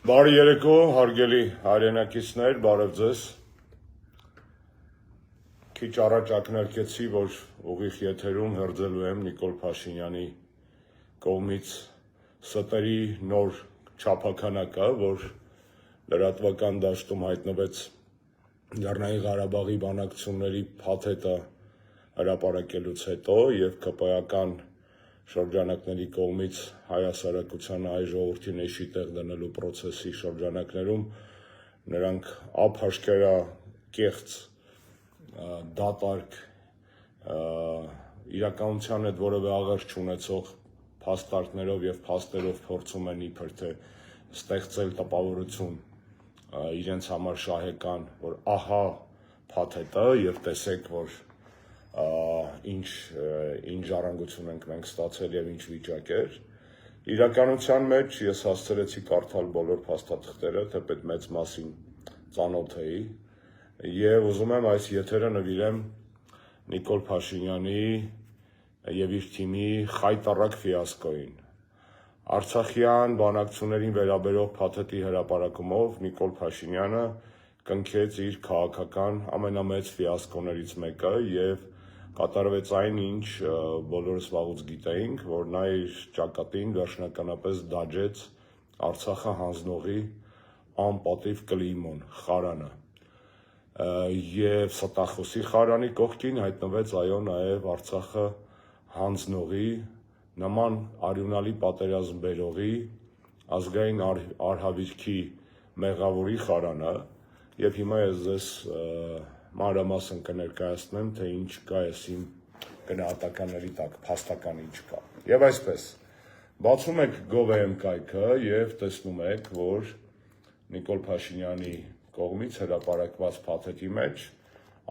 Բարի երեկո, հարգելի հայրենակիցներ, բարև ձեզ։ Քիչ առաջ ակնարկեցի, որ ուղիղ եթերում հերձելու եմ Նիկոլ Փաշինյանի կողմից ստերի նոր չափականակը, որ լրատվական դաշտում հայտնվեց Լեռնային Ղարաբաղի բանակցությունների փաթեթը հրապարակելուց հետո եւ ԿՊ-ական շրջանակների կողմից հայ հասարակությանը հայ ժողովրդին էշի տեղ դնելու պրոցեսի շրջանակներում նրանք ափաշկերա դատարկ իրականության հետ որևէ աղերս չունեցող փաստարկներով եւ փաստերով փորձում են իբր թե ստեղծել տպավորություն իրենց համար շահեկան, որ ահա փաթեթը եւ տեսեք, որ ինչ ժառանգություն ենք մենք ստացել եւ ինչ վիճակ էր։ Իրականության մեջ ես հասցրեցի կարդալ բոլոր փաստաթղթերը, թեպետ մեծ մասին ծանոթ էի, եւ ուզում եմ այս եթերը նվիրեմ Նիկոլ Փաշինյանի եւ իր թիմի խայտառակ ֆիասկոին։ Արցախյան բանակցություններին վերաբերող փաթեթի հրապարակումով Նիկոլ Փաշինյանը կնքեց իր քաղաքական ամենամեծ ֆիասկոներից մեկը եւ կատարվեց այն, ինչ բոլորս վաղուց գիտեինք, որ նա իր ճակատին վերջնականապես դաջեց Արցախը հանձնողի անպատիվ կլիմոն, խարանը։ Եվ ստախոսի խարանի կողքին հայտնվեց այո նաև Արցախը հանձնողի նման արյունալի պատերազմ բերողի ազգային արհավիրքի մեղավորի խարանը, եւ հիմա ես ձեզ մանրամասն կներկայացնեմ, թե ինչ կա այս իմ գնահատականների տակ, փաստական ինչ կա։ Եվ այսպես, բացում եք gov.am կայքը եւ տեսնում եք, որ Նիկոլ Փաշինյանի կողմից հրապարակված փաթեթի մեջ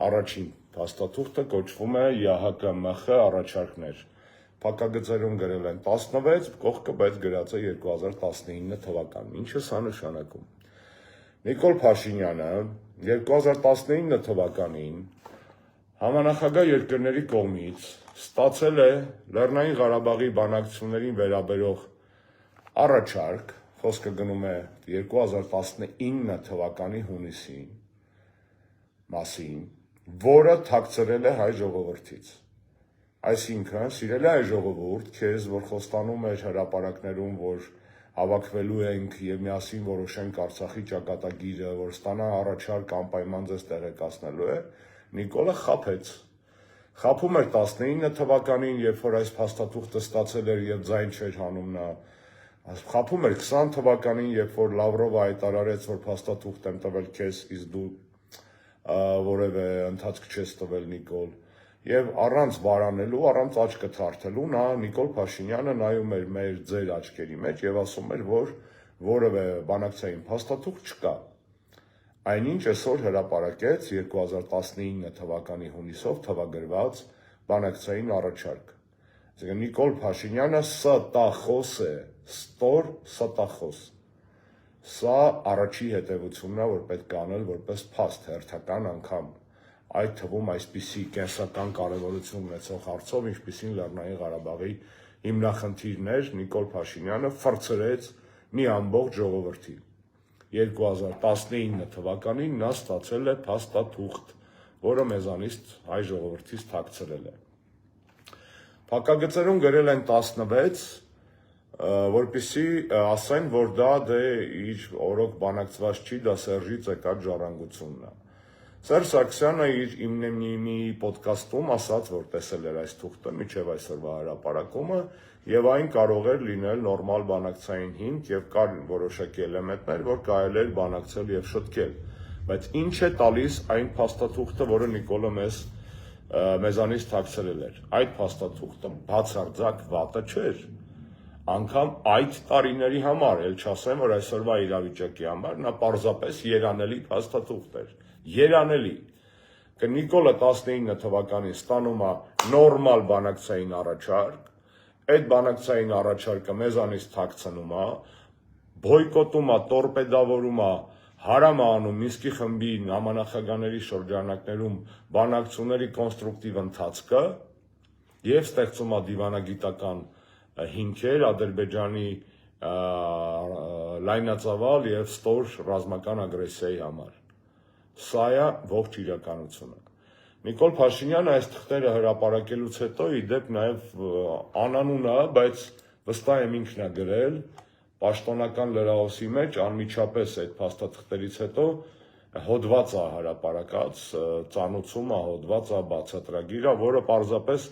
առաջին փաստաթուղթը կոչվում է ՀՀԿՄԽ առաջարկներ։ Փակագծերում գրել են 16, կողքը բայց գրած է 2019 թվականն։ Ինչ է սա նշանակում։ Նիկոլ Փաշինյանը 2019 թվականին համանախագահ երկրների կողմից ստացել է Լեռնային Ղարաբաղի բանակցություններին վերաբերող առաջարկ, խոսքը գնում է 2019 թվականի հունիսին մասին, որը թաքցրել է հայ ժողովրդից։ Այսինքն, սիրելի հայ ժողովուրդ, քեզ, որ խոստանում էր հրապարակներում, որ հավաքվելու ենք եւ միասին որոշենք Արցախի ճակատագիրը, որ ստանա առաջարկ անպայման ձեզ տեղեկացնելու է, Նիկոլը խաբեց։ Խաբում էր 19 թվականին, երբ որ այս փաստաթուղթը ստացել էր եւ ձայն չէր հանում նա։ Խաբում էր 20 թվականին, երբ որ Լավրովը հայտարարեց, որ փաստաթուղթ եմ տվել քեզ, իսկ դու որևէ ընթացք չես տվել Նիկոլ։ Եվ առանց վարանելու, առանց աչքը թարթելու նա Նիկոլ Փաշինյանը նայում էր մեր ձեր աչքերի մեջ եւ ասում էր, որ որևէ բանակցային փաստաթուղթ չկա։ Այնինչ այսօր հրապարակեց 2019 թվականի հունիսով թվագրված բանակցային առաջարկ։ Այսինքն Նիկոլ Փաշինյանը ստախոս է, ստոր ստախոս։ Սա առաջի հետևությունն է, որ պետք է անել որպես փաստ հերթական անգամ։ Այդ թվում այսպիսի կենսական կարևորություն ունեցող հարցով, ինչպիսին Լեռնային Ղարաբաղի հիմնախնդիրներ, Նիկոլ Փաշինյանը ֆրցրեց մի ամբողջ ժողովրդի։ 2019 թվականին նա ստացել է փաստաթուղթ, որը մեզանից հայ ժողովրդից թաքցրել է։ Փակագծերում գրել են 16, որպեսզի ասեն, որ դա իր օրոք բանակցված չի, դա Սերժից եկած ժառանգությունն է։ Սերժ Սարգսյանը իր իմնեմնիմի պոդքասթում ասաց, որ տեսել էր այս թուղթը մինչև այսօրվա հրապարակումը եւ այն կարող էր լինել նորմալ բանակցային հիմք եւ կար որոշակի էլեմենտներ, որ կարելի էր բանակցել եւ շտկել։ Բայց ինչ է տալիս այն փաստաթուղթը, որը Նիկոլը մեզանից թաքցրել էր։ Այդ փաստաթուղթը բացարձակ վատը չէր։ Անկամ այդ տարիների համար, էլ չասեմ, որ այսօրվա իրավիճակի համար, նա պարզապես երանելի փաստաթուղթ էր։ Երանելի։ Նիկոլը 19 թվականին ստանում է նորմալ բանակցային առաջարկ, այդ բանակցային առաջարկը մեզանից թաքցնում է, բոյկոտում է, տորպեդավորում է, հարամ է անում Մինսկի խմբի համանախագահների շրջանակներում բանակցությունների կոնստրուկտիվ ընթացքը եւ ստեղծում է դիվանագիտական հիմքեր Ադրբեջանի լայնածավալ եւ ստոր ռազմական ագրեսիայի համար։ Սա է ողջ իրականությունը։ Նիկոլ Փաշինյանը այս թղթերը հրապարակելուց հետո իդեպ նաեւ անանուն է, բայց վստահ եմ ինքն է գրել պաշտոնական լրահոսի մեջ անմիջապես այդ փաստաթղթերից հետո հոդված է հրապարակած, ծանուցում է հոդված է, բացատրագիր է, որը պարզապես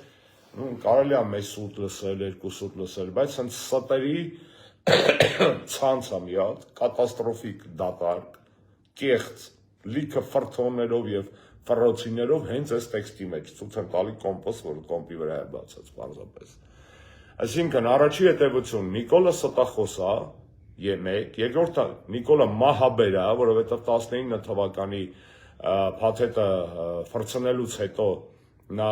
կարելի է մեկ սուտ լսել, երկու սուտ լսել, բայց հենց ստերի ցանց է մի հատ, կատաստրոֆիկ դատարկ, կեղծ, լիքը ֆրթոններով եւ ֆռոցիներով հենց այս տեքստի մեջ ցույց են տալի կոմպոս, որ կոմպի վրա է բացած պարզապես։ Այսինքն առաջի հետևություն Նիկոլը ստախոս է, Եմեկ, երկրորդը Նիկոլը մահաբեր է, որովհետև 19 թվականի փաթեթը ֆրցնելուց հետո նա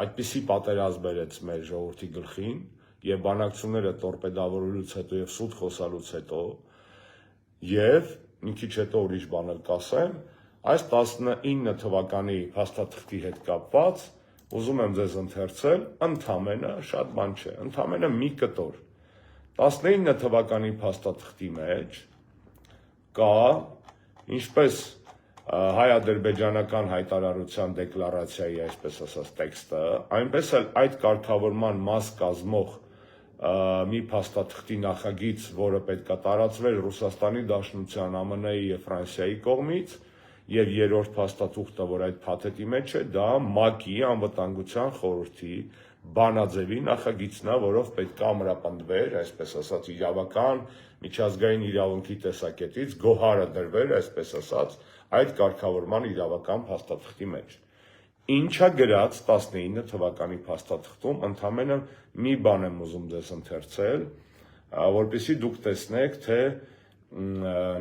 այդպիսի պատերազմ բերեց մեր ժողովրդի գլխին եւ բանակցությունները տորպեդավորելուց հետո եւ սուտ խոսալուց հետո եւ մի քիչ հետո ուրիշ բաներ կասեմ, այս 19 թվականի փաստաթղթի հետ կապված ուզում եմ ձեզ ընթերցել, ընդամենը շատ բան չէ, ընդամենը մի կտոր 19 թվականի փաստաթղթի մեջ կա ինչպես հայ-ադրբեջանական հայտարարության դեկլարացիայի, այսպես ասած, տեքստը, այնպես էլ այդ կարգավորման մաս կազմող մի փաստաթղթի նախագիծ, որը պետք է տարածվեր Ռուսաստանի Դաշնության, ԱՄՆ-ի եւ Ֆրանսիայի կողմից, եւ երրորդ փաստաթուղթը, որ այդ փաթեթի մեջ է, դա ՄԱԿ-ի անվտանգության խորհրդի բանաձևի նախագիծն է, որով պետք է ամրապնդվեր, այսպես ասած, իրավական, միջազգային իրավունքի տեսակետից գոհարը դրվեր, այսպես ասած, այդ կարգավորման իրավական փաստաթղթի մեջ։ Ինչա գրած 19 թվականի փաստաթղթում, ընդամենը մի բան եմ ուզում ձեզ ընթերցել, որպեսզի դուք տեսնեք, թե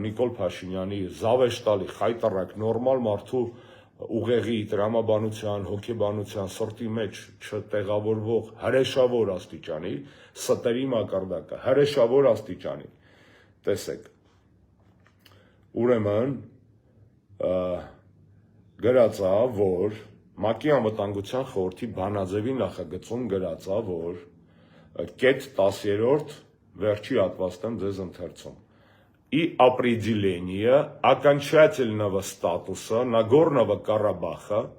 Նիկոլ Փաշինյանի զավեշտալի, խայտառակ, նորմալ մարդու ուղեղի, տրամաբանության, հոգեբանության, սրտի մեջ չտեղավորվող հրեշավոր աստիճանի, ստերի մակարդակը, հրեշավոր աստիճանի, տեսեք, ուրեմն գրած է, որ ՄԱԿ-ի անվտանգության խորհրդի բանաձևի նախագծում գրած է, որ կետ 10-րդ վերջի հատվածն եմ ձեզ ընթերցում։ И определение окончательного статуса Нагорного Карабаха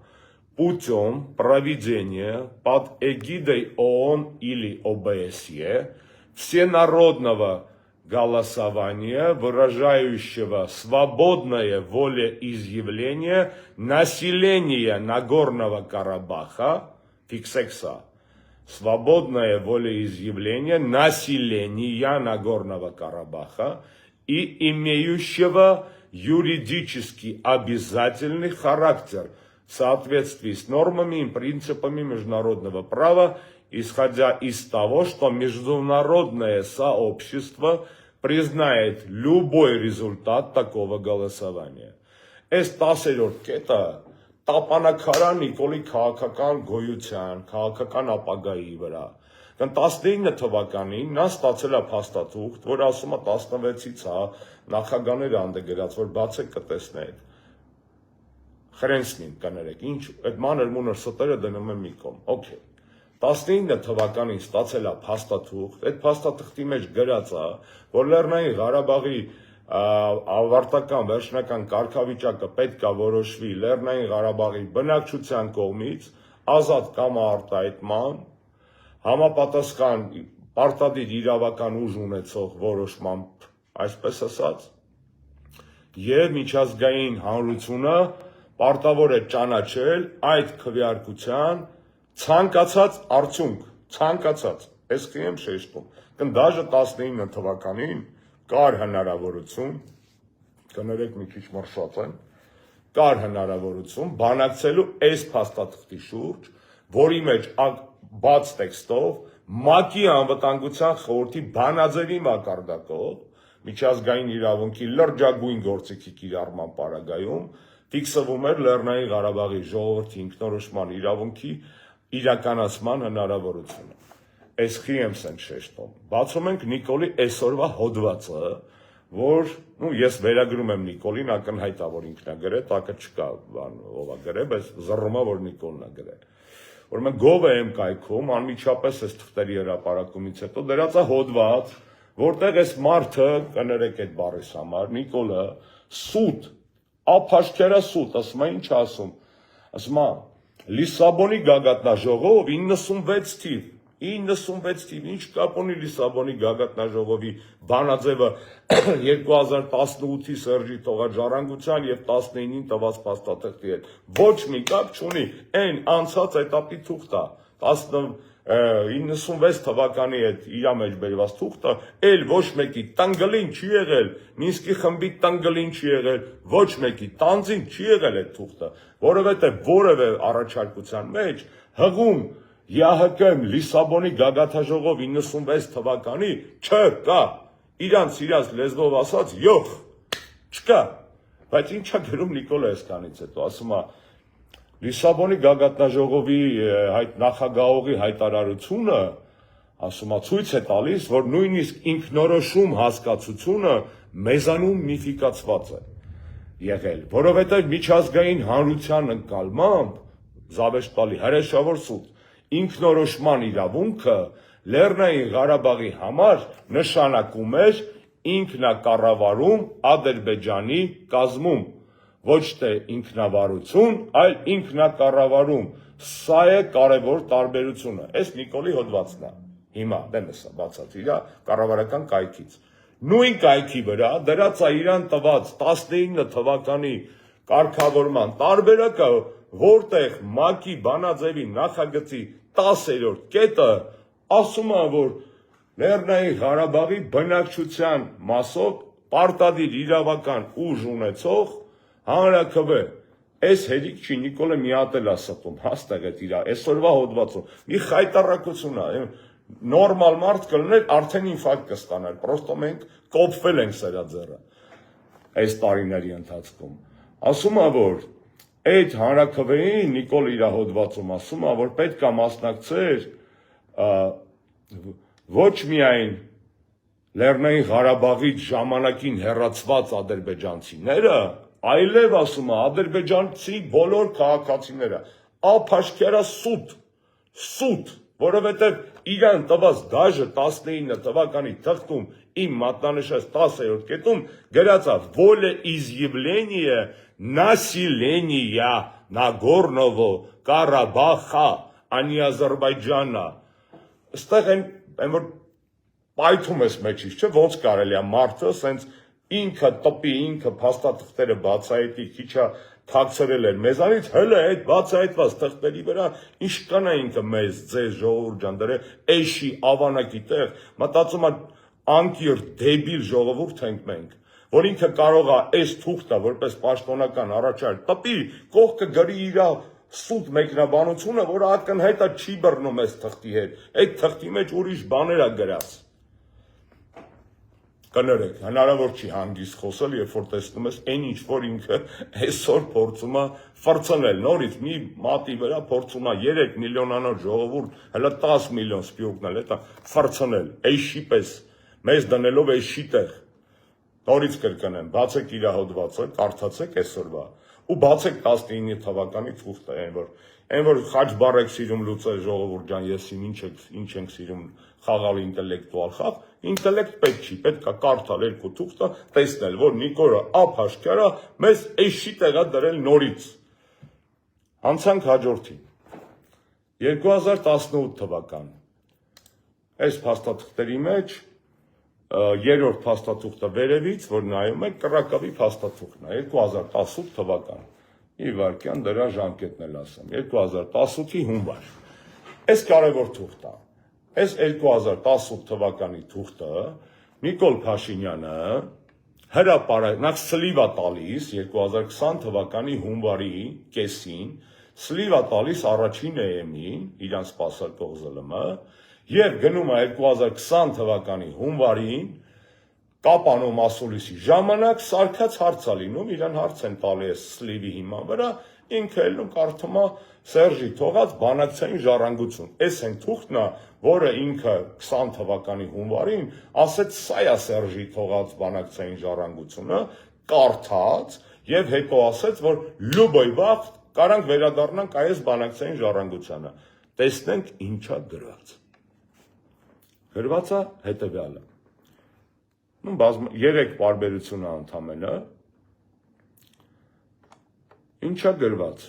путем проведения под эгидой ООН или ОБСЕ всенародного голосования, выражающего свободное волеизъявление населения Нагорного Карабаха, фиксекса, свободное волеизъявление населения Нагорного Карабаха и имеющего юридически обязательный характер в соответствии с нормами и принципами международного права, исходя из того, что международное сообщество признает любой результат такого голосования. Այս 10-րդ կետը տապանակարան Նիկոլի քաղաքական գոյության, քաղաքական ապագայի վրա։ 19 թվականին նա ստացել է փաստաթուղթ, որ ասում է 16-ից է նախագաներ անդգրած, որ բացեք կտեսնեք։ Խրենցնին կներեք, ինչ այդ մանր-մունր ստերը դնում եմ մի կողմ։ Okay։ 19 թվականին ստացել է փաստաթուղթ, այդ փաստաթղթի մեջ գրած է, որ Լեռնային Ղարաբաղի ավարտական վերջնական կարգավիճակը պետք է որոշվի Լեռնային Ղարաբաղի բնակչության կողմից ազատ կամ արտահայտման համապատասխան պարտադիր իրավական ուժ ունեցող որոշմամբ, այսպես ասած, եւ միջազգային հանրությունը պարտավոր է ճանաչել այդ քվեարկության ցանկացած արդյունք, ցանկացած, այսքի եմ շեշտում, դաժե 19 թվականին կար հնարավորություն, կներեք մի քիչ մրշած եմ, կար հնարավորություն բանակցելու այս փաստաթղթի շուրջ, որի մեջ բաց տեքստով ՄԱԿ-ի անվտանգության խորհրդի բանաձևի մակարդակով միջազգային իրավունքի լրջագույն գործիքի կիրառման պարագայում ֆիքսվում էր Լեռնային Ղարաբաղի ժողովրդի ինքնորոշման իրավունքի իրականացման հնարավորությունը։ Այսքի եմ սենց շեշտում։ Բացում ենք Նիկոլի այսօրվա հոդվածը, որ ես վերագրում եմ Նիկոլին, ակնհայտ է, որ ինքն է գրել, տակը չկա բան ով է գրել, բայց զռռում է, որ Նիկոլն է գրել։ Ուրեմն Gov.am կայքում անմիջապես այս թղթերի հրապարակումից հետո դրած է հոդված, որտեղ այս մարդը, կներեք այդ բառիս համար, Նիկոլը, սուտ, ափաշկերա սուտ, ասում է ինչ ասում, ասում է, Լիսաբոնի գագաթնաժողով 96 թիվ, 96 թիվ, ինչ կապ ունի Լիսաբոնի գագաթնաժողովի բանաձևը 2018-ի Սերժի թողած ժառանգության եւ 19-ին տված փաստաթղթի հետ, ոչ մի կապ չունի, այն անցած этаպի թուղթը, 96 թվականի հետ իրա մեջ բերված թուղթը, էլ ոչ մեկի տանգլին չի եղել, Մինսկի խմբի տանգլին չի եղել, ոչ մեկի տանձին չի եղել այդ թուղթը, որովհետև որևէ առաջարկության մեջ հղում ԵԱՀԿ Լիսաբոնի գագաթնաժողով 96 թվականի չկա, իրանց լեզվով ասած յոխ, չկա, բայց ինչա գրում Նիկոլը այսքանից հետո, ասում է Լիսաբոնի գագաթնաժողովի նախագահողի հայտարարությունը, ասում է, ցույց է տալիս, որ նույնիսկ ինքնորոշում հասկացությունը մեզանում միֆիկացված է եղել, որովհետև միջազգային հանրության ընկալմամբ, Զավեշտալի հրեշավոր սուտ, ինքնորոշման իրավունքը Լեռնային Ղարաբաղի համար նշանակում էր ինքնակառավարում Ադրբեջանի կազմում, ոչ թե ինքնավարություն, այլ ինքնակառավարում, սա է կարևոր տարբերությունը, այս Նիկոլի հոդվածն է, հիմա դեմ է սա բացած իր կառավարական կայքից, նույն կայքի վրա դրած է իրան տված 19 թվականի կարգավորման տարբերակը, որտեղ ՄԱԿ-ի բանաձևի նախագծի 10-րդ կետը ասում է, որ Լեռնային Ղարաբաղի բնակչության մասով պարտադիր իրավական ուժ ունեցող հանրաքվե, այս հերիք չի Նիկոլը մի հատ էլ ասում, հաստեղ է իր այսօրվա հոդվածում, մի խայտառակություն է, նորմալ մարդ կլներ արդեն ինֆարկտ կստանար, պրոստո մենք կոփվել ենք սրա ձեռը այս տարիների ընթացքում, ասում է, որ այդ հանրաքվեին Նիկոլ իր հոդվածում ասում է, որ պետք է մասնակցեր ոչ միայն Լեռնային Ղարաբաղից ժամանակին հեռացված ադրբեջանցիները, այլև ասում է ադրբեջանցի բոլոր քաղաքացիները, ափաշկերա սուտ, որովհետև իրան տված դաժը 19 թվականի թղթում իմ մատնանշած 10-րդ կետում գրած է «Волеизъявление населения Նագորնովո Ղարաբաղը, անի Ադրբեջանը», այստեղ այն որ պայթում ես մեջից, չէ, ոնց կարելի է մարդը սենց ինքը տպի, ինքը փաստաթղթերը բացահայտի, քիչա թաքցրել էր մեզանից, հələ այդ բացահայտված թղթերի վրա ինչ կանա ինքը մեզ, ձեզ ժողովուրդ ջան, դրե էշի ավանակի տեղ, մտածում է անկիրք դեբիլ ժողովուրդ ենք մենք, որ ինքը կարող է այս թուղթը որպես պաշտոնական առաջարկ տպի, կողքը գրի իր սուտ մեկնաբանությունը, որը ակնհայտ է չի բռնում այս թղթի հետ, այդ թղթի մեջ ուրիշ բաներ է գրած։ Կներեք, հնարավոր չի հանգիստ խոսել, երբ որ տեսնում ես այն ինչ որ ինքը այսօր փորձում է ֆրցնել, նորից մի մատի վրա փորձում է 3 միլիոնանոց ժողովուրդ, հələ 10 միլիոն սպյուրքնել, հետա ֆրցնել, էշի պես, մեզ դնելով էշի տեղ։ Նորից կրկնեմ, բացեք իր հոդվածը, կարդացեք այսօրվա, ու բացեք 19 թվականի թուղթը, այն որ խաչբար եք սիրում լուծել ժողովուրդ ջան, ես ինչ ենք սիրում խաղալ ինտելեկտուալ խաղ, ինտելեկտ պետք չի, պետք է կարդալ երկու թուղթը, տեսնել, որ Նիկոլը ափաշկերա մեզ էշի տեղա դրել նորից։ Անցանք հաջորդին։ 2018 թվական։ Այս փաստաթղթերի մեջ երրորդ փաստաթուղթը վերևից, որ նայում եք, կռակավի փաստաթուղթն է, 2018 թվական։ Մի վայրկյան դրա ժամկետն էլ ասեմ, 2018-ի հունվար։ Այս կարևոր թուղթ է։ Այս 2018 թվականի թուղթը Նիկոլ Փաշինյանը հրապարակ սլիվ է տալիս 2020 թվականի հունվարի կեսին, սլիվ է տալիս առաջին EM-ին, իրանց սպասարկող ԶԼՄ, եւ գնում է 2020 թվականի հունվարին Կապանո Մասուլիսի ժամանակ սարկած հարց է լինում, իրան հարց են տալի այս սլիվի հիման վրա, ինքը ելնում կարդում է Սերժի թողած բանակցային ժառանգություն։ Այս այն թուղթն է, որը ինքը 20 թվականի հունվարին ասեց սա է Սերժի թողած բանակցային ժառանգությունը, կարդաց եւ հետո ասեց, որ լյուբոյ վաղ կարանք վերադառնանք այս բանակցային ժառանգությանը։ Տեսնենք ինչա գրված։ Գրվածը հետևյալը։ 3 պարբերություն է ընդամենը, ինչա գրված։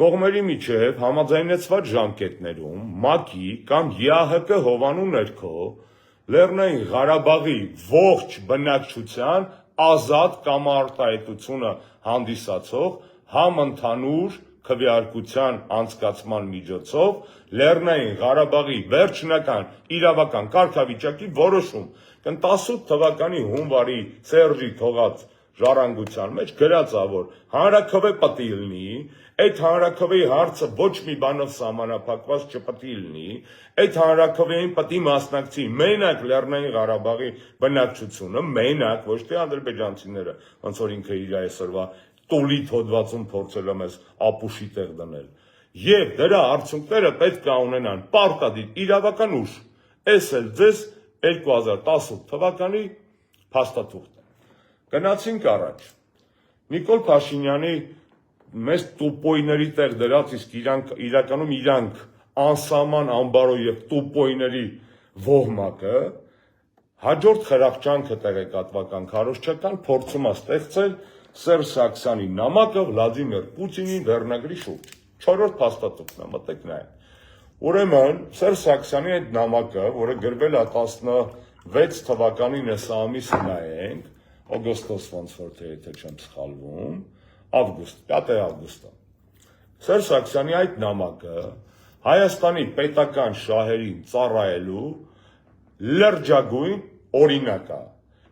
Կողմերի միջև համաձայնեցված ժամկետներում ՄԱԿ-ի կամ ԵԱՀԿ հովանու ներքո Լեռնային Ղարաբաղի ողջ բնակչության ազատ կամ արտահայտությունը հանդիսացող համընդհանուր քվեարկության անցկացման միջոցով Լեռնային Ղարաբաղի վերջնական իրավական կարգավիճակի որոշում։ 18 թվականի հունվարի Սերժի թողած ժառանգության մեջ գրած է, որ հանրաքվե պետք է լինի, այդ հանրաքվեի հարցը ոչ մի բանով սահմանափակված չպետք է լինի, այդ հանրաքվեին պետք է մասնակցի մենակ Լեռնային Ղարաբաղի բնակչությունը, մենակ, ոչ թե ադրբեջանցիները, ոնց որ ինքը իր այսօրվա տոլիթ հոդվածում փորձել է մեզ ապուշի տեղ դնել։ Եվ դրա արդյունքները պետք է ունենան պարտադիր իրավական ուժ։ Էս էլ ձեզ 2018 թվականի փաստաթուղթ է։ Գնացինք առաջ։ Նիկոլ Փաշինյանի մեզ տուպոյների տեղ դրած, իսկ իրականում իրանք անսահման ամբարո եւ տուպոյների ոհմակը հաջորդ խրախճանքը տեղեկատվական քարոզչական փորձում է ստեղծել Սերժ Սարգսյանի նամակը Վլադիմիր Պուտինի վերնագրի շուրջ։ 4-րդ փաստաթուղթն է, մտեք նայեք։ Ուրեմն Սերժ Սարգսյանի այդ նամակը, որը գրվել է 16 թվականին հեսա ամիսը նայենք, օգոստոս ոնց որ թե եթե չեմ սխալվում, ավգուստ, 5 ավգուստը։ Սերժ Սարգսյանի այդ նամակը Հայաստանի պետական շահերին ծառայելու լրջագույն օրինակ է։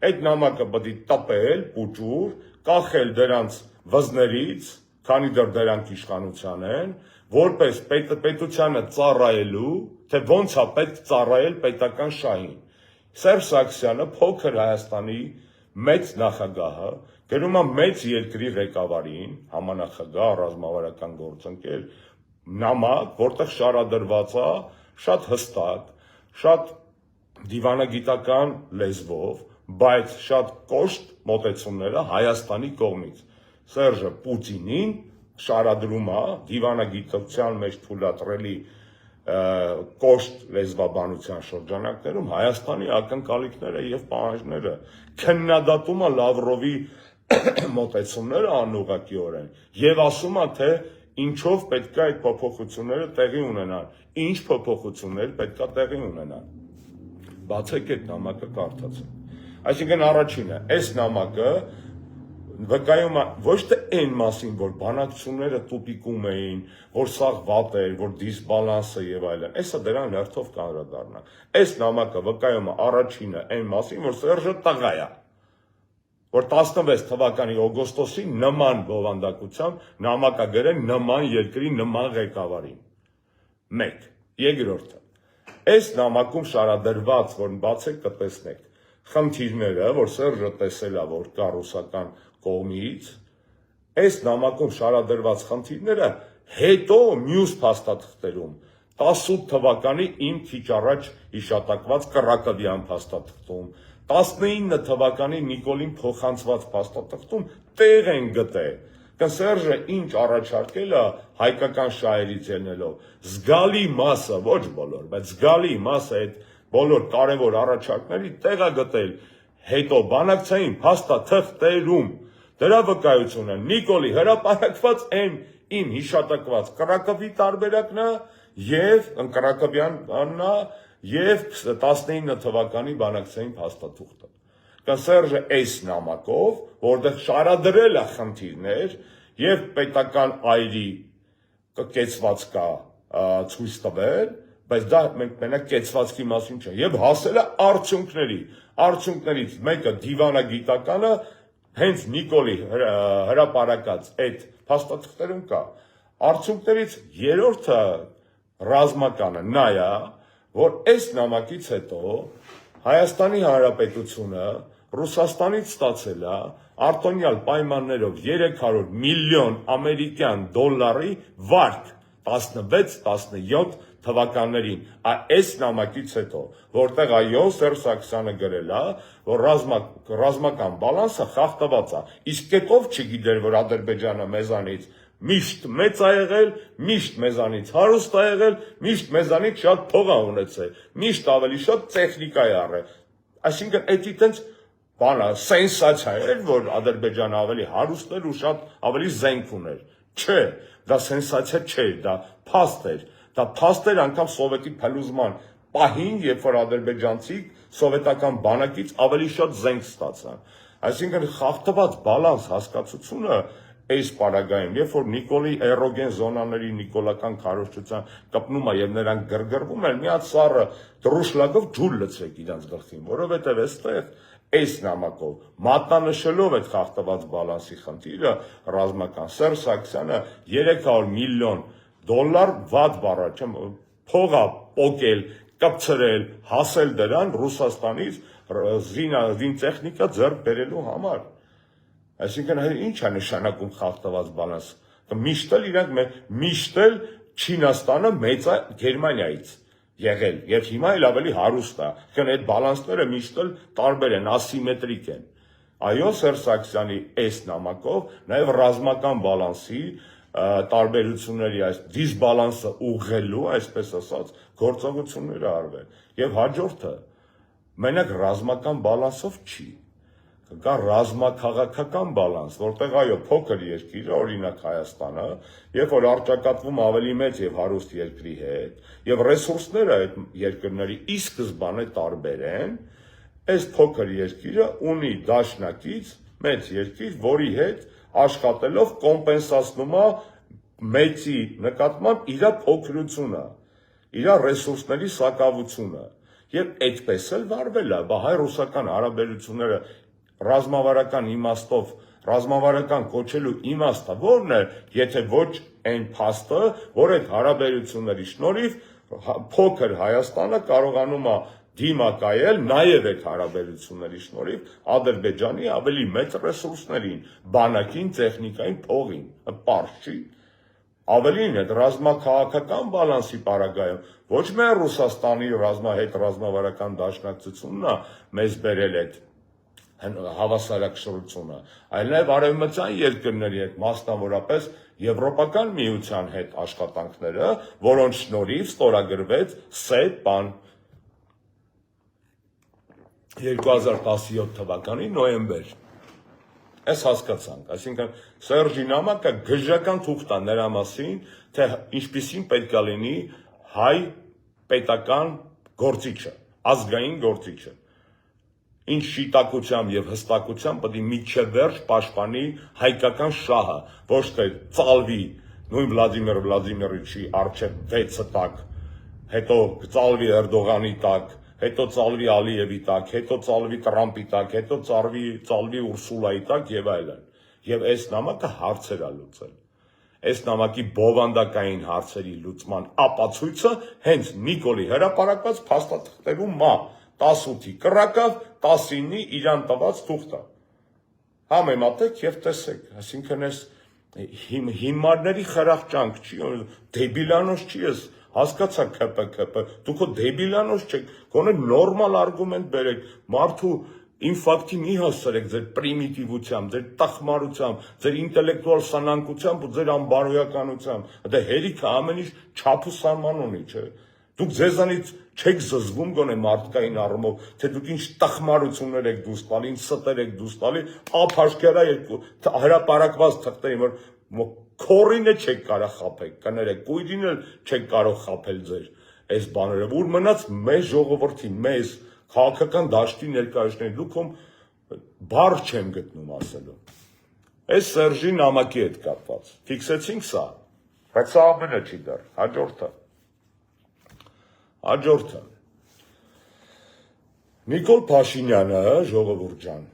Այդ նամակը պետք է տպել, պուճուր, կախել դրանց վզներից, քանի դեռ դրանք իշխանության են, որպես պետությանը ծառայելու, թե ոնց է պետք ծառայել պետական շահին։ Սերժ Սարգսյանը փոքր Հայաստանի մեծ նախագահը գրում է մեծ երկրի ղեկավարին, համանախագահ, ռազմավարական գործընկեր, նամակ, որտեղ շարադրված է շատ հստակ, շատ դիվանագիտական լեզվով, բայց շատ կոշտ մոտեցումները Հայաստանի կողմից։ Սերժը Պուտինին շարադրում է դիվանագիտության մեջ թույլատրելի կոշտ լեզվաբանության շրջանակներում Հայաստանի ակնկալիքները եւ պահանջները, քննադատում է Լավրովի մոտեցումները անուղղակիորեն եւ ասում է, թե ինչով պետք է այդ փոփոխությունները տեղի ունենան, ինչ փոփոխություններ պետք է տեղի ունենան։ Բացեք այդ նամակը կարդացեք։ Այսինքն առաջինը, այս նամակը վկայում է ոչ թե այն մասին, որ բանակցությունները տուպիկում էին, որ սաղ վատ էր, որ դիսբալանս է եւ այլն, այսա դրան հերթով կանդրադառնա։ Այս նամակը վկայում է առաջինը այն մասին, որ Սերժը տղա է, որ 16 թվականի օգոստոսին նման բովանդակությամբ նամակագրել նման երկրի նման ղեկավարին։ 1. Երկրորդը, այս նամակում շարադրված, որ բացեք կտեսնեք, խնդիրները, որ Սերժը տեսել է, որ կա ռուսական կողմից, այս նամակում շարադրված խնդիրները հետո մյուս փաստաթղթերում 18 թվականի իմ քիչ առաջ հիշատակված Կռակովյան փաստաթղթում, 19 թվականի Նիկոլին փոխանցված փաստաթղթում տեղ են գտել։ Սերժը ինչ առաջարկել է հայկական շահերից ելնելով, զգալի մասը, ոչ բոլոր, բայց զգալի մասը այդ բոլոր կարևոր առաջարկների տեղ է գտել հետո բանակցային փաստաթղթերում։ Դրա վկայությունը Նիկոլի հրապարակված այն իմ հիշատակված Կռակովի տարբերակն է եւ Կռակովյանն է եւ 19 թվականի բանակցային փաստաթուղթը։ Սերժը այս նամակով, որտեղ շարադրել է խնդիրներ եւ պետական այրի կեցված կա ցույց տվել, բայց դա մենակ կեցվածքի մասին չէ, եւ հասել է արդյունքներից մեկը դիվանագիտականը հենց Նիկոլի հրապարակած այդ փաստաթղթերում կա։ Արդյունքներից երրորդը ռազմականը նա է, որ այս նամակից հետո Հայաստանի Հանրապետությունը Ռուսաստանից ստացել է արտոնյալ պայմաններով 300 միլիոն ամերիկյան դոլարի վարկ 16-17 թվականներին, այս նամակից հետո, որտեղ այո Սերժ Սարգսյանը գրել է, որ ռազմական բալանսը խախտված է, իսկ կետով չգիտեր, որ Ադրբեջանը մեզանից միշտ մեծ է եղել, միշտ մեզանից հարուստ է եղել, միշտ մեզանից շատ փող է ունեցել, միշտ ավելի շատ տեխնիկա է առել։ Այսինքն էդի տենց բանը սենսացիա էր, որ Ադրբեջանը ավելի հարուստ էր ու շատ ավելի զենք ուներ։ Չէ, դա սենսացիա չէր, դա փաստ էր։ Դա փաստ էր անգամ սովետի փլուզման պահին, երբ որ ադրբեջանցիք սովետական բանակից ավելի շատ զենք ստացան։ Այսինքն խախտված բալանս հասկացությունը այս պարագայում, երբ որ Նիկոլի էրոգեն զոնաների նիկոլական քարոզչության կպնում է եւ նրանք գրգռվում են, մի հատ սառը դրուշլակով ջուր լցրեք իրանց գլխին, որովհետեւ այստեղ այս նամակով մատնանշելով այդ խախտված բալանսի խնդիրը ռազմական Սերժ Սարգսյանը 300 միլիոն դոլար վատ բառա, չեմ փողա պոկել, կպցրել, հասել դրան Ռուսաստանից զինտեխնիկա ձեռք բերելու համար։ Այսինքն ինչ է նշանակում խախտված բալանս։ Միշտ էլ իրանք միշտ էլ Չինաստանը մեծ է Գերմանիայից եղել եւ հիմա էլ ավելի հարուստ է։ Քան այդ բալանսները միշտ էլ տարբեր են, ասիմետրիկ են։ Այո, Սերժ Սարգսյանի այս նամակով նաեւ ռազմական բալանսի տարբերությունների այս դիսբալանսը ուղղելու, այսպես ասած, գործողությունները արվել։ Եվ հաջորդը մենակ ռազմական բալանսով չի։ Կա ռազմաքաղաքական բալանս, որտեղ այո, փոքր երկիրը, օրինակ Հայաստանը, երբ որ առճակատվում ավելի մեծ եւ հարուստ երկրի հետ, եւ ռեսուրսները այդ երկրների ի սկզբանե տարբեր են, այս փոքր երկիրը ունի դաշնակից մեծ երկիր, որի հետ աշխատելով կոմպենսացնում է մեծի նկատմամբ իր փոքրությունը, իր ռեսուրսների սակավությունը, եւ այդպես էլ վարվել է, բա հայ-ռուսական հարաբերությունները ռազմավարական իմաստով, ռազմավարական կոչելու իմաստը ո՞րն է, եթե ոչ այն փաստը, որ այդ հարաբերությունների շնորհիվ փոքր Հայաստանը կարողանում է դիմակայել նաև այդ հարաբերությունների շնորհիվ Ադրբեջանի ավելի մեծ ռեսուրսներին, բանակին, տեխնիկային, փողին, պարզ չի։ Ավելին այդ ռազմաքաղաքական բալանսի պարագայում ոչ միայն Ռուսաստանի ռազմավարական դաշնակցությունն է մեզ բերել այդ հավասարակշռությունը, այլ նաև արևմտյան երկրների հետ, մասնավորապես Եվրոպական միության հետ աշխատանքները, որոնց շնորհիվ ստորագրվեց ՍԵՊ-ն 2017 թվականի նոյեմբեր։ Այս հասկացանք, այսինքն Սերժի նամակը գժական թուղթ է նրա մասին, թե ինչպիսին պետք է լինի հայ պետական գործիչը, ազգային գործիչը, ինչ շիտակությամբ եւ հստակությամբ պետք է միջև վերջ պաշտպանի հայկական շահը, ոչ թե ծալվի նույն Վլադիմիր Վլադիմիրիչի արչեւ 6 տակ, հետո ծալվի Էրդողանի տակ, հետո ծալվի Ալիևի տակ, հետո ծալվի Տրամպի տակ, հետո ծալվի Ուրսուլայի տակ եւ այլն։ Եվ այս նամակը հարցեր է լուծել։ Այս նամակի բովանդակային հարցերի լուծման ապացույցը հենց Նիկոլի հրապարակված փաստաթղթերում մա 18-ի կռակավ, 19-ի իրան տված թուղթը։ Համեմատեք եւ տեսեք, այսինքն այս հիմարների խրախճանք չի, դեբիլանոց չի ես, հասկացա ԿՊ, դուք դեբիլանոց չեք, գոնե նորմալ արգումենտ բերեք, մարդու ինֆակտի մի հասցրեք ձեր պրիմիտիվությամբ, ձեր տխմարությամբ, ձեր ինտելեկտուալ սանանկությամբ ու ձեր անբարոյականությամբ, դա հերիքը ամեն ինչ չափ ու սահման ունի, չէ։ Դուք ձեզանից չեք զզվում գոնե մարդկային առումով, թե դուք ինչ տխմարություններ եք դուրս տալի, ինչ ստեր եք դուրս տալի, ափաշկերա հրապարակված թղթերի, որ քորինը չեք կարող խափել, կներեք, կույրին էլ չեք կարող խափել ձեր այս բաները, որ մնաց մեզ ժողովրդի, մեզ քաղաքական դաշտի ներկայացնեն, դուք բառ չեմ գտնում ասելու։ Այս Սերժի նամակի հետ կապված, ֆիքսեցինք սա, բայց սա ամենը չի դեռ, հաջորդը։ Նիկոլ Փաշինյանը, ժողովուրդ ջան,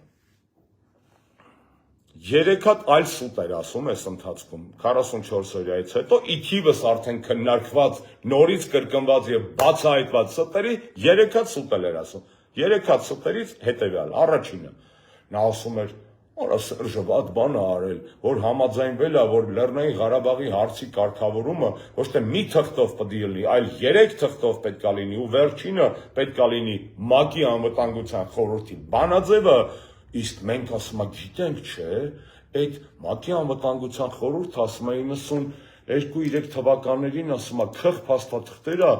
3 հատ այլ սուտ էր ասում այս ընթացքում, 44 օրյայից հետո, ի թիվս արդեն քննարկված, նորից կրկնված եւ բացահայտված սուտերի 3 հատ սուտ էր ասում։ 3 հատ սուտերից հետեւյալ, առաջինը, նա ասում էր, «Արա Սերժը վատ բան է արել, որ համաձայնվել է, որ Լեռնային Ղարաբաղի հարցի կարգավորումը ոչ թե մի թղթով պետք է լինի, այլ 3 թղթով պետք է լինի, ու վերջինը պետք է լինի ՄԱԿ-ի անվտանգության խորհրդի բանաձևը, իսկ մենք ասում ենք, գիտենք, չէ, այդ ՄԱԿ-ի անվտանգության խորհուրդը ասում է 2-3 թվականներին ասում է քխ փաստաթղթերը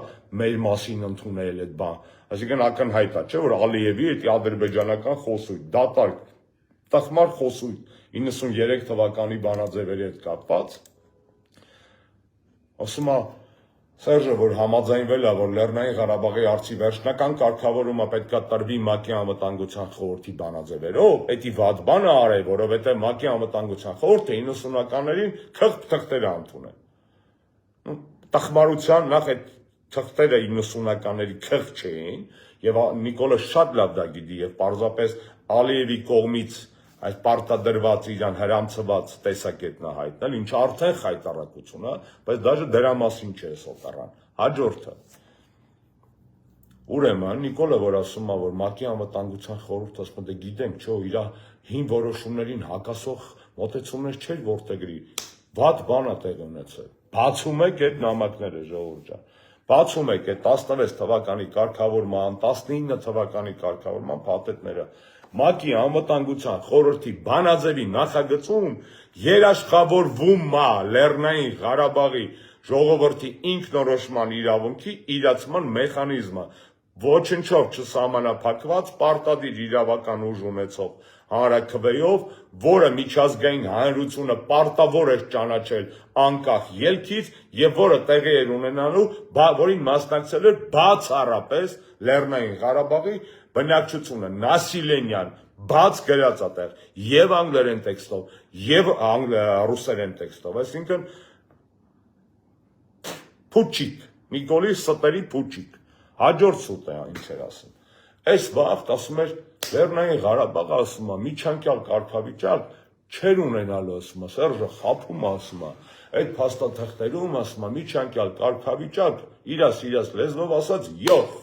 մեր մասին ընդունել այդ բան, այսինքն ակնհայտ է, չէ՞ որ Ալիևի այդ ադրբեջանական խոսույթ, դատարկ, տխմար խոսույթ 93 թվականի բանաձևերի հետ կապված, ասում է Սերժը, որ համաձայնվել է, որ Լեռնային Ղարաբաղի հարցի վերջնական կարգավորումը պետք է տրվի ՄԱԿ-ի անվտանգության խորհրդի բանաձևերով, պետք է վատ բան արել, որովհետև ՄԱԿ-ի անվտանգության խորհուրդը 90-ականներին քխ թղթեր է ընդունել։ Տխմարության նախ այդ թղթերը 90-ականների քխ չէին, եւ Նիկոլը շատ լավ դա գիտի, եւ պարզապես Ալիևի կողմից այս պարտադրված իրան հրամցված տեսակետն է հայտնել, ինչը արդեն խայտառակություն է, բայց դաժե դրա մասին չէ սոտառան։ Հաջորդը։ Ուրեմն Նիկոլը, որ ասում է, որ ՄԱԿ-ի անվտանգության խորհուրդը ասում է, դե գիտենք, չէ, իր հին որոշումներին հակասող մոտեցումներ չէր որտեղի։ Վատ բան է տեղ ունեցել։ Բացում եք այդ նամակները, ժողովուրդ ջան։ Բացում եք այդ 16 թվականի կարգավորման, 19 թվականի կարգավորման փաթեթները։ ՄԱԿ-ի անվտանգության խորհրդի բանաձևի նախագծում երաշխավորվում է Լեռնային Ղարաբաղի ժողովրդի ինքնորոշման իրավունքի իրացման մեխանիզմը, ոչնչով չսահմանափակված պարտադիր իրավական ուժ ունեցող հանրաքվեով, որը միջազգային հանրությունը պարտավոր է ճանաչել անկախ ելքից եւ որը տեղի էր ունենալու, որին մասնակցել էր բացառապես Լեռնային Ղարաբաղի բնակչությունը, նասիլենյան, բաց գրած է տեղ, եւ անգլերեն տեքստով, եւ ռուսերեն տեքստով, այսինքն փուչիկ, Նիկոլի ստերի փուչիկ, հաջորդ սուտ է ինչ էր ասում, այս վաղտ ասում էր Լեռնային Ղարաբաղը ասում է, միջանկյալ կարգավիճակ չեր ունենալու ասում է, Սերժը խափում ասում է, այդ փաստաթղթերում ասում է, միջանկյալ կարգավիճակ, իրաց լեզվով ասած յոխ,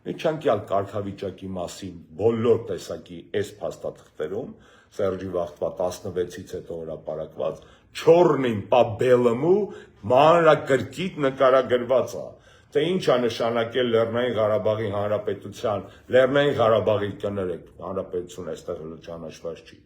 միջանկյալ կարգավիճակի մասին բոլոր տեսակի այս փաստաթղթերում, Սերժի վաղտվա 16-ից հետո հրապարակված, չորնին պա բելմու մանրակրկիտ նկարագրված է, թե ինչ է նշանակել Լեռնային Ղարաբաղի Հանրապետության, Լեռնային Ղարաբաղի կներեք, Հանրապետություն այստեղ ճանաչված չի,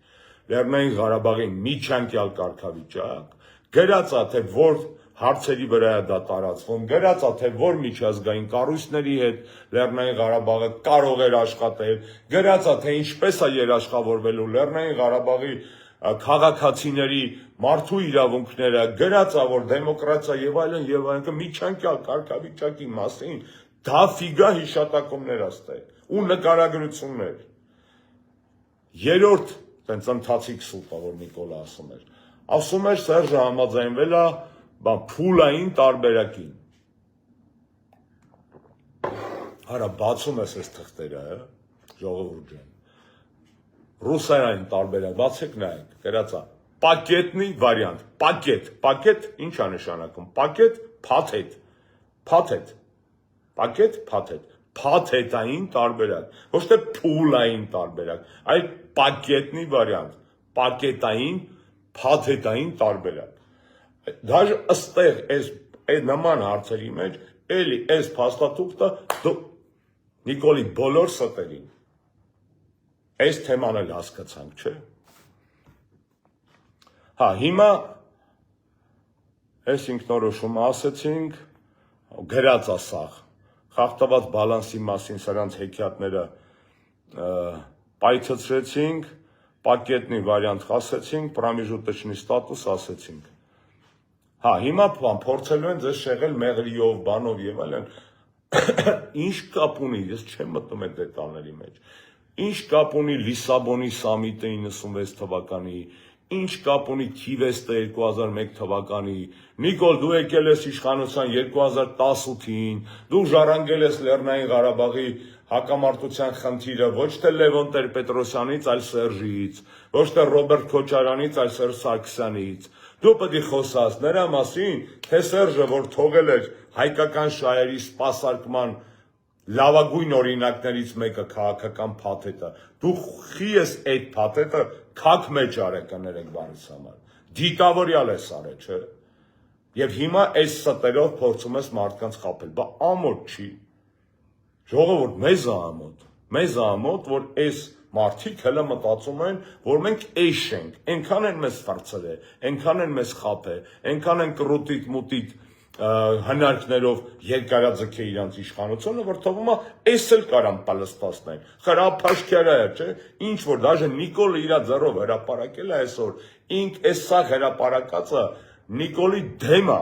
Լեռնային Ղարաբաղի միջանկյալ կարգավիճակ, գրած է, թե որ հարցերի վրա է դա տարածվում, գրած է, թե որ միջազգային կառույցների հետ Լեռնային Ղարաբաղը կարող էր աշխատել, գրած է, թե ինչպես է երաշխավորվելու Լեռնային Ղարաբաղի քաղաքացիների մարդու իրավունքները, գրած է, որ դեմոկրատիա եւ այլն միջանկյալ կարգավիճակի մասին դաֆիգա հիշատակումներ աստեղ ու նկարագրություններ։ Երրորդ տենց ընթացիկ սուտը, որ Նիկոլը ասում էր Սերժը համաձայնվել է փուլային տարբերակին։ Արա բացում ես այս թղթերը, ժողովուրդ ջան։ Ռուսերեն տարբերակ, բացեք նայեք, գրած է պակետնի վարիանտ, պակետ ինչ է նշանակում, պակետ, փաթեթ, փաթեթային տարբերակ, ոչ թե փուլային տարբերակ, այլ պակետնի վարիանտ, պակետային, փաթեթային տարբերակ։ Դաժե ըստեղ այս նման հարցերի մեջ էլի այս փաստաթուղթը Նիկոլի բոլոր ստերին այս թեման էլ հասկացանք, չէ՞։ Հա, հիմա այս ինքնորոշումը ասեցինք, գրած է սաղ, խախտված բալանսի մասին սրանց հեքիաթները պայթեցրեցինք, պակետնի վարիանտ ասեցինք, պրամիժուտեչնի ստատուս ասեցինք։ Հա, հիմա փորձելու են ձեզ շեղել մեղրիով, բանով եւ այլն։ Ինչ կապ ունի, ես չեմ մտնում այդ դետալների մեջ։ Ինչ կապ ունի Լիսաբոնի սամիտը 96 թվականի, ինչ կապ ունի Քիվեստը 2001 թվականի։ Նիկոլ, դու եկել ես իշխանության 2018-ին, դու ժառանգել ես Լեռնային Ղարաբաղի հակամարտության խնդիրը ոչ թե Լևոն Տեր-Պետրոսյանից, այլ Սերժից, ոչ թե Ռոբերտ Քոչարյանից, այլ Սերժ Սարգսյանից։ Դու պետք է խոսաս նրա մասին, թե Սերժը, որ թողել էր հայկական շահերի սպասարկման լավագույն օրինակներից մեկը քաղաքական փաթեթը, դու խի ես այդ փաթեթը քաք մեջ արեք կներեք բանից համար, դիտավորյալ ես արել, չէ՞։ Եվ հիմա այս ստերով փորձում ես մարդկանց խաբել, բա ամոթ չի։ Ժողովուրդ, մեզ է ամոթ, որ այս Մարդիկ հələ մտածում են, որ մենք էշ ենք, այնքան են մեզ վարձել, այնքան են մեզ խափել, այնքան են կռուտիտ մուտիտ հնարքներով երկարաձգել իրանց իշխանությունը, որ թվում է էս էլ կարան պալստացնեն։ Խրափաշքյարա է, չէ՞, ինչ որ դաժե Նիկոլը իր ձեռով հրապարակել է այսօր, ինք այս սա հրապարակածը Նիկոլի դեմ է,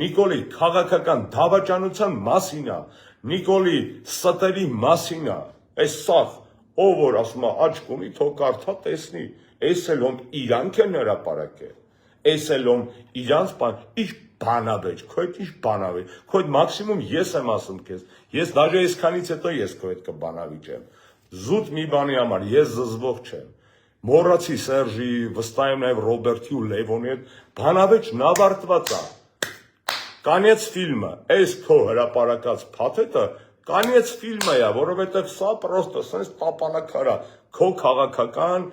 Նիկոլի քաղաքական դավաճանության մասին է, Նիկոլի ստերի մասին է, այս սա ով որ ասում է աչք ունի, թող կարդա տեսնի, այս էլ ում իրանք են հրապարակել, այս էլ ում իրանց ինչ բանավեճ, քո հետ ինչ բանավեճ, քո հետ մաքսիմում ես եմ ասում քեզ, ես դաժե այսքանից հետո ես քո հետ կբանավիճեմ, զուտ մի բանի համար, ես զզվող չեմ, մոռացի Սերժի, վստահ եմ նաև Ռոբերտի ու Լևոնի հետ, բանավեճն ավարտված է, կանեց ֆիլմը, այս քո հրապարակած փաթեթը կանեց ֆիլմը է, որովհետև սա պրոստը սենց տապանակար է, քո քաղաքական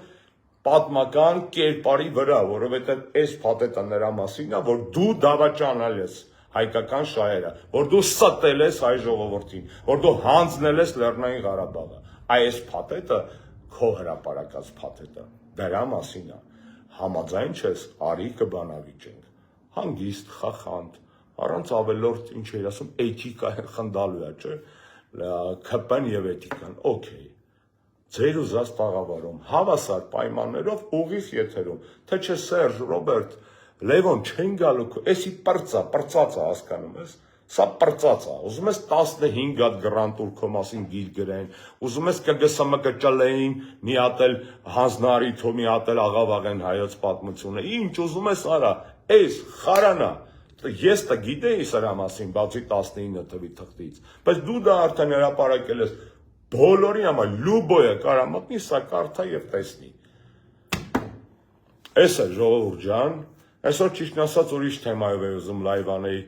պատմական կերպարի վրա, որովհետև այս փաթեթը նրա մասին է, որ դու դավաճանել ես հայկական շահերը, որ դու ստել ես հայ ժողովրդին, որ դու հանձնել ես Լեռնային Ղարաբաղը, այս փաթեթը քո հրապարակած փաթեթը, դրա մասին է, համաձայն չես, արի կբանավիճենք, հանգիստ, խախանդ, առանց ավելորդ ինչ էր ասում, էթիկա խնդալու է, չէ, ՔՊ-ն եւ էթիկան, օքեյ, ձեր ուզած տաղավարում, հավասար պայմաններով ուղիղ եթերում, թե չէ Սերժ, Ռոբերտ, Լևոն չեն գալու, էսի պրծած է, հասկանում ես, սա պրծած է, ուզում ես 15 հատ գրանտուր քո մասին գիր գրեն, ուզում ես ԿԳՍՄ կճլեին, մի հատ էլ հանձնարարիթով, մի հատ էլ Աղավաղեն հայոց պատմությունը, ինչ ուզում ես արա, էս խարանա, ես դա գիտեի սրա մասին, բացի 19 թվի թղթից, բայց դու դա արդեն հրապարակել ես բոլորի համար, լուբոյը կարա մտնի, սա կարդա և տեսնի, էս է ժողովուրդ ջան, այսօր ճիշտն ասած ուրիշ թեմայով է ուզում լայվ անեի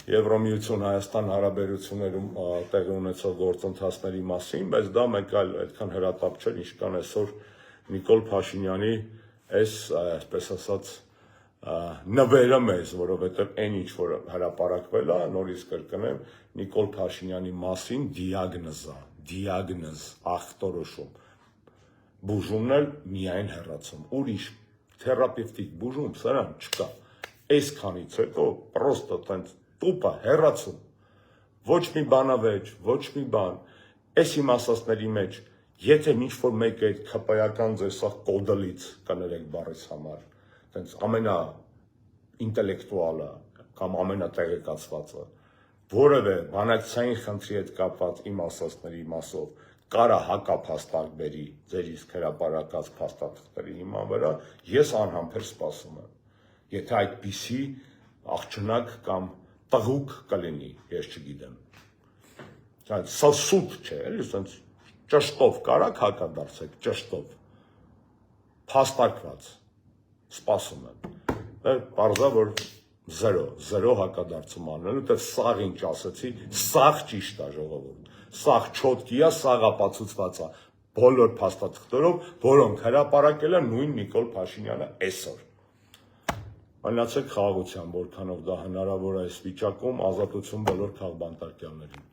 Եվրոմիություն Հայաստան հարաբերություններում տեղի ունեցող գործընթացների մասին, բայց դա մեկ այլ այդքան հրատապ չէր, ինչքան այսօր Նիկոլ Փաշինյանի այս, այսպես ասած, նվերը մեզ, որովհետև այն ինչ որ հրապարակվել է, նորից կրկնեմ, Նիկոլ Փաշինյանի մասին դիագնոզ, ախտորոշում, բուժումն էլ միայն հեռացում, ուրիշ թերապևտիկ բուժում սրան չկա, այսքանից հետո պրոստը տենց տուպը հեռացում, ոչ մի բանավեճ, ոչ մի բան, այս իմ ասածների մեջ, եթե ինչ-որ մեկը այդ ՔՊ-ական ձեր սա կոդլից կներեք բառից համար, տենց ամենա ինտելեկտուալը կամ ամենա տեղեկացվածը, որևէ բանակցային խնդրի հետ կապված իմ ասածների մասով կարա հակափաստակ բերի ձեր իսկ հրապարակած փաստաթղթերի հիման վրա, ես անհամբեր սպասում եմ, եթե այդպիսի աղջնակ կամ տղուկ կլինի, ես չգիտեմ, սա սուտ չէ, էլի սենց ճշտով կարակ հակադարձեք, ճշտով, փաստարկված, սպասում եմ, պարզա, որ զերո հակադարձում անելու, թե սաղ ինչ ասեցի, սաղ ճիշտ է ժողովուրդ, սաղ չոտքի է, սաղ ապացուցված է, բոլոր փաստաթղթերով, որոնք հրապարակել է նույն Նիկոլ Փաշինյանը այսօր։ Մնացեք խաղաղությամբ, որքանով դա հնարավոր է այս վիճակում, ազատություն բոլոր քաղբանտարկյալներին։